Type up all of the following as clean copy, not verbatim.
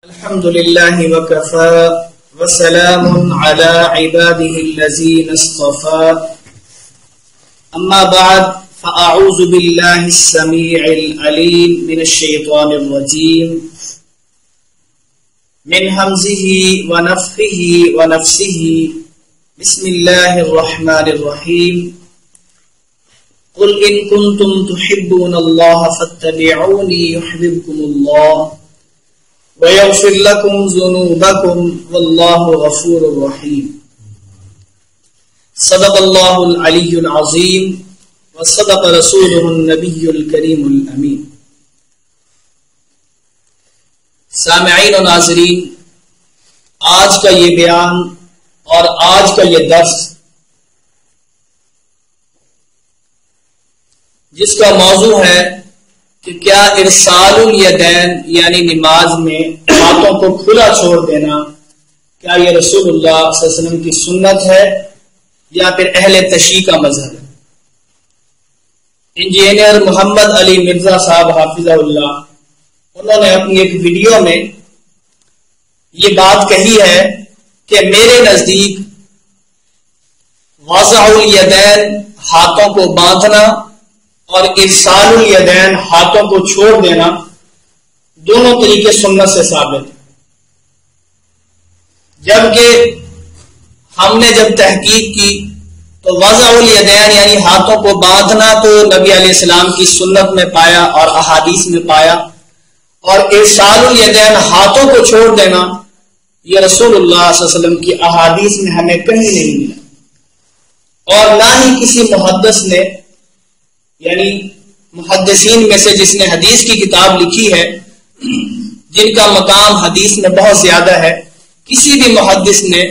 الحمد لله وكفى وسلام على عباده الذين اصطفى أما بعد فأعوذ بالله السميع العليم من الشيطان الرجيم من همزه ونفخه ونفسه بسم الله الرحمن الرحيم قل إن كنتم تحبون الله فاتبعوني يحببكم الله ويغفر لكم ذنوبكم والله غفور رحيم صدق الله العلي العظيم وصدق رسوله النبي الكريم الأمين. سامعین و ناظرین، آج کا یہ بیان اور آج کا یہ درس جس کا موضوع ہے کہ کیا ارسال الیدین یعنی نماز میں ہاتھوں کو کھلا چھوڑ دینا کیا یہ رسول اللہ صلی اللہ علیہ وسلم کی سنت ہے یا پھر اہل تشیع کا مذہب ہے؟ انجینئر محمد علی مرزا صاحب حافظہ اللہ انہوں نے اپنی ایک ویڈیو میں یہ بات کہی ہے کہ میرے نزدیک وضع الیدین ہاتھوں کو باندھنا اور ارسال الیدین ہاتھوں کو چھوڑ دینا دونوں طریقے سنت سے ثابت ہیں، جبکہ ہم نے جب تحقیق کی تو وضع الیدین یعنی ہاتھوں کو باندھنا تو نبی علیہ السلام کی سنت میں پایا اور احادیث میں پایا، اور ارسال الیدین ہاتھوں کو چھوڑ دینا یہ رسول اللہ صلی اللہ علیہ وسلم کی احادیث میں ہمیں کہیں نہیں ملا، اور نہ ہی کسی محدث نے یعنی محدثین میں سے جس نے حدیث کی کتاب لکھی ہے جن کا مقام حدیث میں بہت زیادہ ہے، کسی بھی محدث نے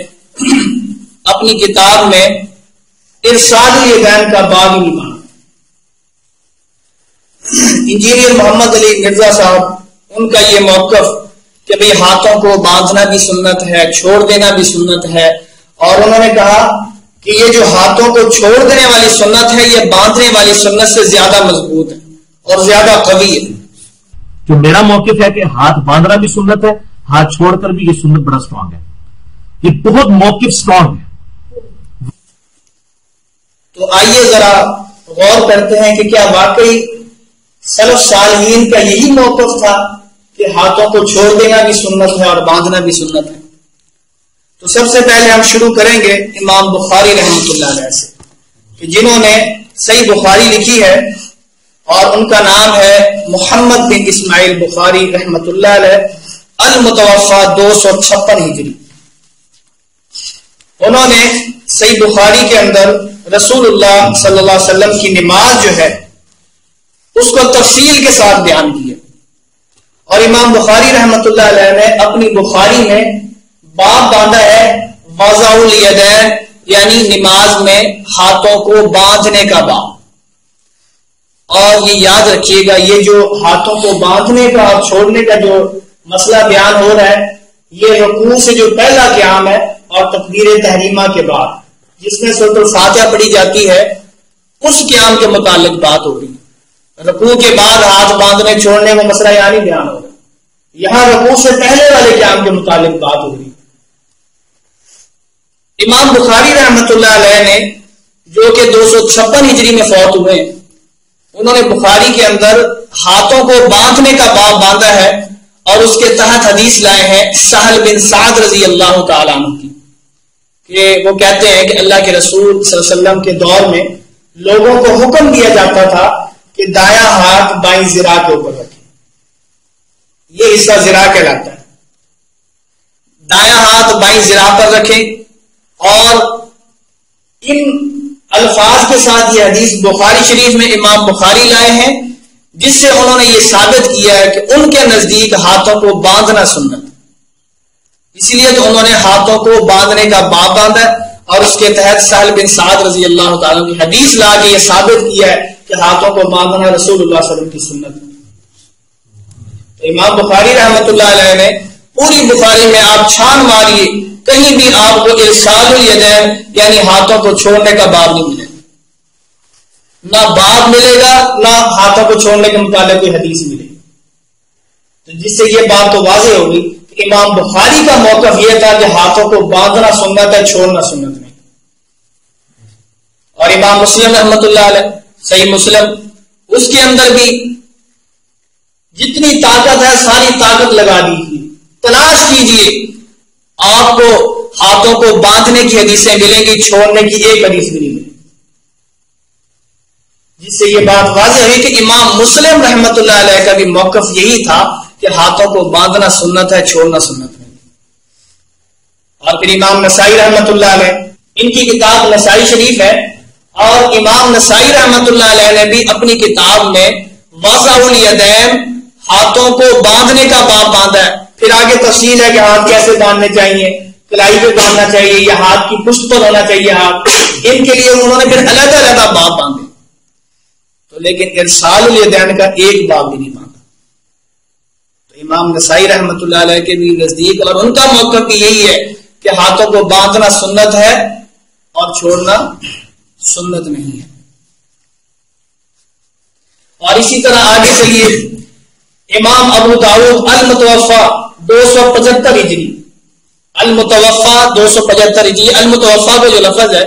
اپنی کتاب میں ارسال الیدین کا باب نہیں مانا۔ انجینئر محمد علی مرزا صاحب ان کا یہ موقف کہ بھئی ہاتھوں کو باندھنا بھی سنت ہے، چھوڑ دینا بھی سنت ہے، اور انہوں نے کہا کہ یہ جو ہاتھوں کو چھوڑ دینے والی سنت ہے یہ باندھنے والی سنت سے زیادہ مضبوط ہے اور زیادہ قوی ہے۔ جو میرا موقف ہے کہ ہاتھ باندھنا بھی سنت ہے، ہاتھ چھوڑ کر بھی یہ سنت بڑا سٹرانگ ہے، یہ بہت موقف سٹرانگ ہے۔ تو آئیے ذرا غور کرتے ہیں کہ کیا واقعی سلف صالحین کا یہی موقف تھا کہ ہاتھوں کو چھوڑ دینا بھی سنت ہے اور باندھنا بھی سنت ہے؟ تو سب سے پہلے ہم شروع کریں گے امام بخاری رحمۃ اللہ علیہ سے، کہ جنہوں نے صحیح بخاری لکھی ہے، اور ان کا نام ہے محمد بن اسماعیل بخاری رحمۃ اللہ علیہ، المتوفى 256 ہجری۔ انہوں نے صحیح بخاری کے اندر رسول اللہ صلی اللہ علیہ وسلم کی نماز جو ہے اس کو تفصیل کے ساتھ بیان کیا، اور امام بخاری رحمۃ اللہ علیہ نے اپنی بخاری میں باب باندھا ہے وضع الیدین یعنی نماز میں ہاتھوں کو باندھنے کا باب۔ اور یہ یاد رکھیے گا، یہ جو ہاتھوں کو باندھنے کا اور چھوڑنے کا جو مسئلہ بیان ہو رہا ہے یہ رکوع سے جو پہلا قیام ہے اور تکبیر تحریمہ کے بعد جس میں سورۃ الفاتحہ پڑھی جاتی ہے اس قیام کے متعلق بات ہو رہی ہے۔ رکوع کے بعد ہاتھ باندھنے چھوڑنے کا مسئلہ یعنی بیان ہو رہا ہے، یہاں رکوع سے پہلے والے قیام کے متعلق بات ہو رہی ہے۔ امام بخاری رحمۃ اللہ علیہ نے جو کہ 256 ہجری میں فوت ہوئے، انہوں نے بخاری کے اندر ہاتھوں کو باندھنے کا باب باندھا ہے، اور اس کے تحت حدیث لائے ہیں سہل بن سعد رضی اللہ تعالیٰ عنہ کی، کہ وہ کہتے ہیں کہ اللہ کے رسول صلی اللہ علیہ وسلم کے دور میں لوگوں کو حکم دیا جاتا تھا کہ دایاں ہاتھ بائیں ذراع کے اوپر رکھیں، یہ حصہ ذراع کہلاتا ہے، دایاں ہاتھ بائیں ذراع پر رکھیں، اور ان الفاظ کے ساتھ یہ حدیث بخاری شریف میں امام بخاری لائے ہیں، جس سے انہوں نے یہ ثابت کیا ہے کہ ان کے نزدیک ہاتھوں کو باندھنا سنت، اسی لیے تو انہوں نے ہاتھوں کو باندھنے کا باب باندھا، اور اس کے تحت سہل بن سعد رضی اللہ تعالیٰ کی حدیث لا کے یہ ثابت کیا ہے کہ ہاتھوں کو باندھنا رسول اللہ صلی اللہ علیہ وسلم کی سنت ہے۔ تو امام بخاری رحمۃ اللہ علیہ نے پوری بخاری میں آپ چھان ماریے، کہیں بھی آپ کو ارسال الیدین یعنی ہاتھوں کو چھوڑنے کا باب نہیں ملے گا، نہ باب ملے گا نہ ہاتھوں کو چھوڑنے کے متعلق کوئی حدیث ملے گی۔ تو جس سے یہ بات تو واضح ہوگی کہ امام بخاری کا موقف یہ تھا کہ ہاتھوں کو باندھنا سنت ہے، چھوڑنا سنت نہیں. اور امام مسلم رحمۃ اللہ علیہ صحیح مسلم، اس کے اندر بھی جتنی طاقت ہے ساری طاقت لگا دیجیے، تلاش کیجیے، آپ کو ہاتھوں کو باندھنے کی حدیثیں ملیں گی، چھوڑنے کی ایک حدیث بھی نہیں ملے گی. جس سے یہ بات واضح ہوئی کہ امام مسلم رحمۃ اللہ علیہ کا بھی موقف یہی تھا کہ ہاتھوں کو باندھنا سنت ہے، چھوڑنا سنت نہیں. اور پھر امام نسائی رحمۃ اللہ علیہ، ان کی کتاب نسائی شریف ہے، اور امام نسائی رحمۃ اللہ علیہ نے بھی اپنی کتاب میں وضع الیدین، ہاتھوں کو باندھنے کا باب باندھا ہے. پھر آگے تفصیل ہے کہ ہاتھ کیسے باندھنے چاہیے، کلائی پہ باندھنا چاہیے یا ہاتھ کی پشت پر ہونا چاہیے ہاتھ، ان کے لیے انہوں نے پھر علیحدہ علیحدہ باب باندھے. تو لیکن ارسال الیدین کا ایک باب بھی نہیں باندھا. تو امام نسائی رحمۃ اللہ علیہ کے بھی نزدیک اور ان کا موقف بھی یہی ہے کہ ہاتھوں کو باندھنا سنت ہے اور چھوڑنا سنت نہیں ہے. اور اسی طرح آگے چلیے، امام ابو داؤد المتوفا 275 ہجری، المتوفا 275 ہجری، المتوفا کا جو لفظ ہے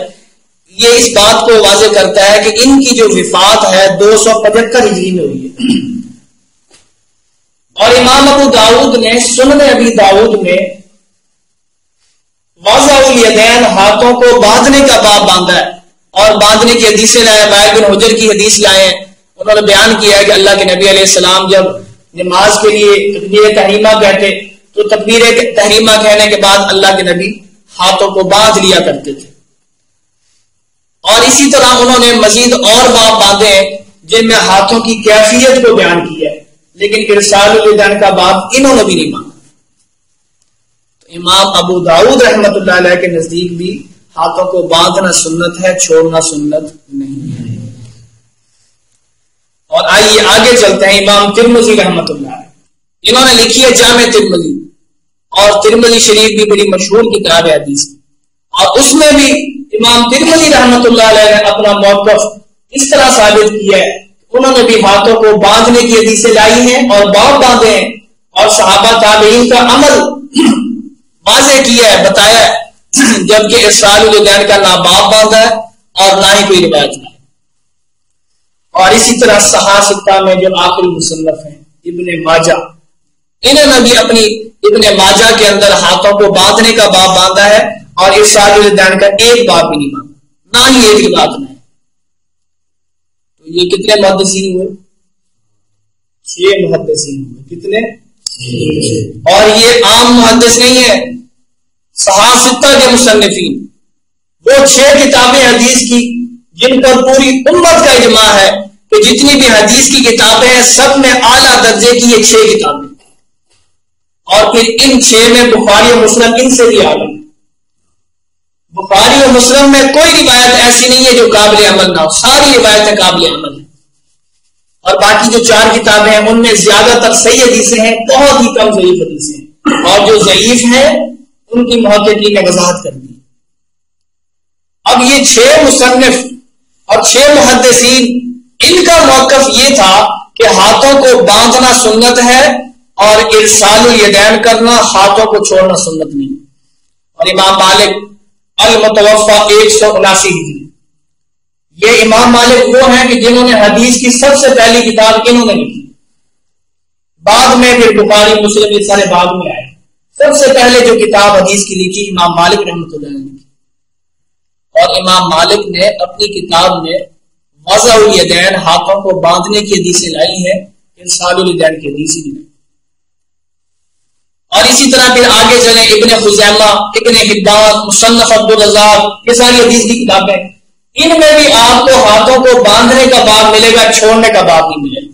یہ اس بات کو واضح کرتا ہے کہ ان کی جو وفات ہے 275 ہجری میں ہوئی ہے. اور امام ابو داؤد نے سنن ابی داؤد میں وضع الیدین، ہاتھوں کو باندھنے کا باب باندھا ہے، اور باندھنے کی حدیثیں لائے، وائل بن حجر کی حدیث لائے. انہوں نے بیان کیا ہے کہ اللہ کے نبی علیہ السلام جب نماز کے لیے تکبیر تحریمہ کہتے تو تکبیر تحریمہ کہنے کے بعد اللہ کے نبی ہاتھوں کو باندھ لیا کرتے تھے. اور اسی طرح انہوں نے مزید اور باب باندھے ہیں جن میں ہاتھوں کی کیفیت کو بیان کیا ہے، لیکن ارسال الیدین کا باب انہوں نے بھی نہیں مانا. تو امام ابو داؤد رحمۃ اللہ علیہ کے نزدیک بھی ہاتھوں کو باندھنا سنت ہے، چھوڑنا سنت نہیں ہے. اور آئیے آگے چلتے ہیں. امام ترمذی رحمۃ اللہ علیہ، انہوں نے لکھی ہے جامع ترمذی، اور ترمذی شریف بھی بڑی مشہور کتاب ہے حدیث، اور اس میں بھی امام ترمذی رحمۃ اللہ علیہ نے اپنا موقف اس طرح ثابت کیا ہے. انہوں نے بھی ہاتھوں کو باندھنے کی حدیثیں لائی ہیں اور باب باندھے ہیں، اور صحابہ تابعین کا عمل واضح کیا ہے، بتایا ہے، جبکہ ارسال الیدین کا نہ باب باندھا ہے اور نہ ہی کوئی روایت ہے. اور اسی طرح صحاح میں جو آخری مصنف ہیں ابن ماجہ، انہوں نے بھی اپنی ابن ماجہ کے اندر ہاتھوں کو باندھنے کا باب باندھا ہے اور ارسال الیدین کا ایک باب بھی نہیں باندھا، نہ ہی ایک روایت میں. تو یہ کتنے محدثین ہوئے؟ 6 محدثین ہوئے. کتنے؟ اور یہ عام محدث نہیں ہے، صحاح ستہ کے مصنفین، وہ 6 کتابیں حدیث کی جن پر پوری امت کا اجماع ہے کہ جتنی بھی حدیث کی کتابیں ہیں سب میں اعلیٰ درجے کی یہ 6 کتابیں، اور پھر ان 6 میں بخاری و مسلم ان سے بھی اعلیٰ. بخاری و مسلم میں کوئی روایت ایسی نہیں ہے جو قابل عمل نہ ہو، ساری روایتیں قابل عمل ہیں. اور باقی جو 4 کتابیں ہیں ان میں زیادہ تر صحیح حدیثیں ہیں، بہت ہی کم ضعیف حدیثیں ہیں، اور جو ضعیف ہیں ان کی محققین نے وضاحت کر دی. اب یہ 6 مصنف اور 6 محدثین، ان کا موقف یہ تھا کہ ہاتھوں کو باندھنا سنت ہے اور ارسال الیدین کرنا، ہاتھوں کو چھوڑنا سنت نہیں. اور امام مالک المتوفا 179 ہجری، یہ امام مالک وہ ہیں کہ جنہوں نے حدیث کی سب سے پہلی کتاب انہوں نے لکھی، بعد میں پھر بخاری مسلم یہ سارے بعد میں آئے. سب سے پہلے جو کتاب حدیث کی لکھی امام مالک رحمۃ اللہ نے لکھی، اور امام مالک نے اپنی کتاب میں وضع الیدین، ہاتھوں کو باندھنے کی حدیثیں لائی ہیں، ارسال الیدین کی حدیث ہی نہیں. اور اسی طرح پھر آگے چلیں، ابن خزیمہ، ابن حبان، مصنف عبدالرزاق، یہ ساری حدیث کی کتابیں، ان میں بھی آپ کو ہاتھوں کو باندھنے کا باب ملے گا، چھوڑنے کا باب نہیں ملے گا،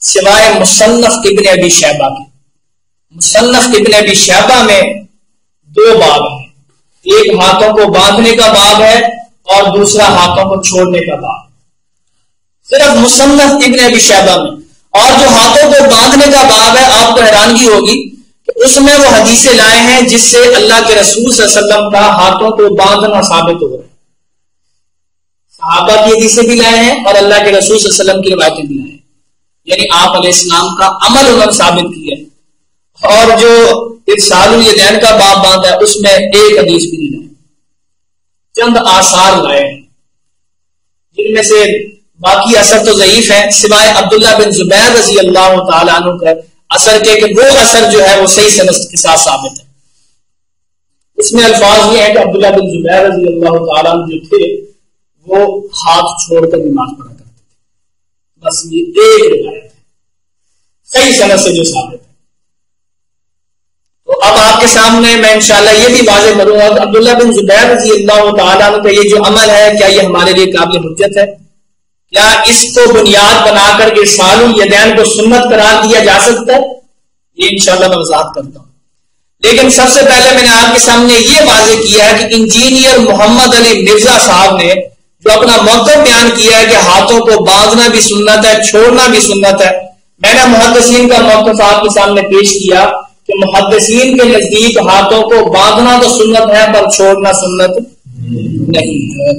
سوائے مصنف ابن ابی شیبہ کے. مصنف ابن ابی شیبہ میں 2 باب ہیں، ایک ہاتھوں کو باندھنے کا باب ہے اور دوسرا ہاتھوں کو چھوڑنے کا باب، صرف مصنف ابن ابی شیبہ میں. اور جو ہاتھوں کو باندھنے کا باب ہے، آپ کو حیرانگی ہوگی کہ اس میں وہ حدیثیں لائے ہیں جس سے اللہ کے رسول صلی اللہ علیہ وسلم کا ہاتھوں کو باندھنا ثابت ہو رہا ہے. صحابہ کی حدیثیں بھی لائے ہیں اور اللہ کے رسول صلی اللہ علیہ وسلم کی روایتیں بھی لائے ہیں، یعنی آپ علیہ السلام کا عمل انہوں نے ثابت کیا. اور جو ارسال الیدین کا باب باندھا ہے، اس میں ایک حدیث بھی نہیں لائے، چند آثار لائے جن میں سے باقی اثر تو ضعیف ہے سوائے عبداللہ بن زبیر رضی اللہ تعالیٰ عنہ کا اثر کے، کہ وہ اثر جو ہے وہ صحیح سند کے ساتھ ثابت ہے۔ اس میں الفاظ یہ ہے کہ عبداللہ بن زبیر رضی اللہ تعالیٰ عنہ جو تھے وہ ہاتھ چھوڑ کر نماز پڑھا کرتے تھے، بس یہ ایک روایت ہے صحیح سند سے جو ثابت ہے۔ تو اب آپ کے سامنے میں انشاءاللہ یہ بھی واضح کروں گا کہ عبداللہ بن زبیر رضی اللہ تعالیٰ عنہ کا یہ جو عمل ہے کیا یہ ہمارے لیے قابل حجت ہے؟ کیا اس کو بنیاد بنا کر کے ارسال الیدین کو سنت قرار دیا جا سکتا ہے؟ یہ انشاءاللہ میں وضاحت کرتا ہوں، لیکن سب سے پہلے میں نے آپ کے سامنے یہ واضح کیا ہے کہ انجینئر محمد علی مرزا صاحب نے جو اپنا موقف بیان کیا ہے کہ ہاتھوں کو باندھنا بھی سنت ہے، چھوڑنا بھی سنت ہے، میں نے محدثین کا موقف آپ کے سامنے پیش کیا کہ محدثین کے نزدیک ہاتھوں کو باندھنا تو سنت ہے پر چھوڑنا سنت نہیں ہے۔